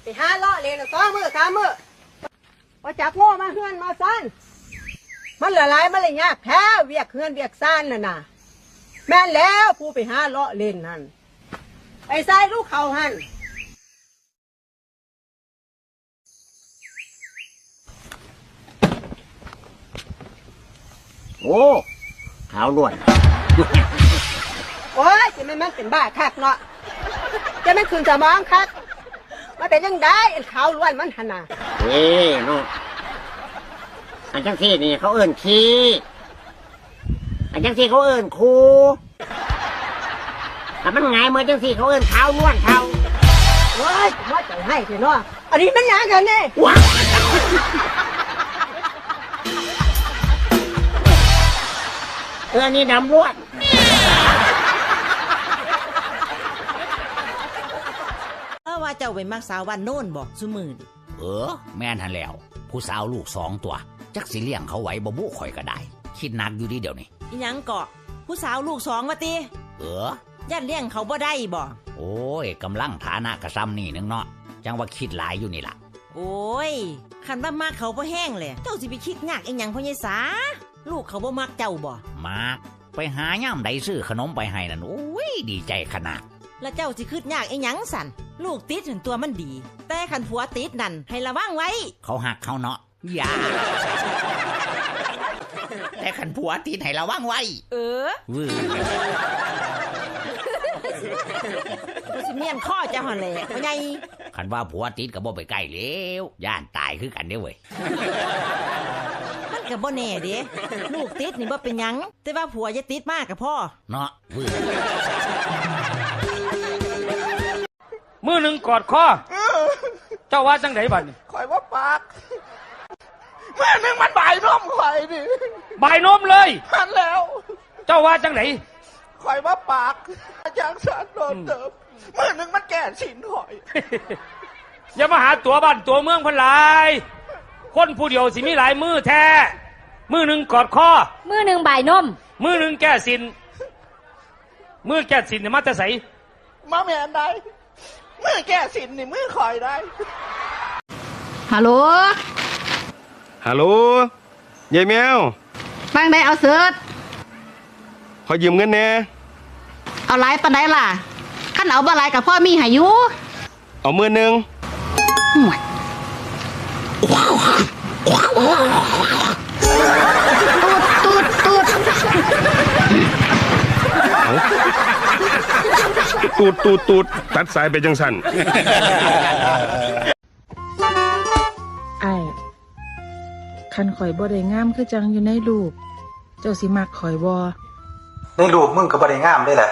ไปหาเลาะเลยนะ2 มื้อ 3 มื้อว่าจักโง่มาเฮือนมาซ่านมันละลายมันเลยยากแท้เวียกเฮือนเวียกซ่านน่ะแม่นแล้วผู้ไปหาเลาะเล่นนั่นไอ้ใส่ลูกเขาหั่นโอ้ขาวล้วนโอ้ยจะมันเป็นบ้าคักเนาะจะมันคืนสมองคักมันเป็นยังได้ขาวล้วนมันหั่นน่ะเอ้เนาะอันจังซี่นี่เขาเอิ้นขี้อันจังซี่เขาเอิ้นคูแต่มันไงเมื่อจังซี่เขาเอิ้นขาวล้วนเขาโอ้ยว่าใจให้เถอะเนาะอันนี้มันยังกันเนี่ยว้านี่ดำล้วนว่าเจ้าไปมักสาววันโน่นบอกซุมือดิแม่นหันแล้วผู้สาวลูก2 ตัวจักสิเลี้ยงเขาไหวบ่บุข่อยก็ได้คิดหนักอยู่ดิเดี๋ยวนี้อีหยังเกาะผู้สาวลูก2ว่าติย่านเลี้ยงเขาบ่ได้บ่โอ้ยกำลังฐานะกระซ้ำนี่นึงเนาะจังว่าคิดหลายอยู่นี่ล่ะโอ้ยคันว่ามากเขาบ่แห้งเลยเจ้าสิไปคิดยากอีหยังพ่อใหญ่สาลูกเขาบ่มักเจ้าบ่มักไปหาย่ำใดซื้อขนมไปให้นั่นโอ้ยดีใจขนาดแล้วเจ้าสิคิดยากอีหยังสั่นลูกติดถึงตัวมันดีแต่คันผัวติดนั่นให้ระวังไว้เขาหักเขาเนาะอย่าแต่คันผัวติดให้ระวังไว้ก็สิเมียนข้อเจ้าหั่นแหละพ่อใหญ่คันว่าผัวติดก็บ่ไปใกล้แล้วย่านตายคือกันเด้เว้ยมันก็บ่แน่เด้ลูกติดนี่บ่เป็นหยังแต่ว่าผัวอย่าติดมากก็พอเนาะมือหนึ่งกอดคอเจ้าว่าจังไดบัดนี่ข่อยว่าปากแม่นึงมันบ่ายนมข่อยดิบ่ายนมเลยหันแล้วเจ้าว่าจังไดข่อยว่าปากจังสันโดนเติมมือนึงมันแก่ฉินข่อยอย่ามาหาตัวบ้านตัวเมืองพันหลายคนผู้เดียวสิมีหลายมือแท้มือหนึ่งกอดคอมือหนึ่งบ่ายนมมือหนึ่งแก้สินมือแก้สินเนี่ยมาแต่ใสมาแม่นได้มือแก่สินนี่มือคอยได้ฮัลโหลยายแมวฟังได้เอาเสิร์ชขอยืมเงินแน่เอาหลายปานใดล่ะคันเอาบ่หลายกับพ่อมีให้อยู่เอา10,000ตูดตัดสายไปจังสันไอ้คันข่อยบ่ได้งามคือจังอยู่ในรูปเจ้าสิมักข่อยบ่ในรูปมึงก็บ่ได้งามได้แหละ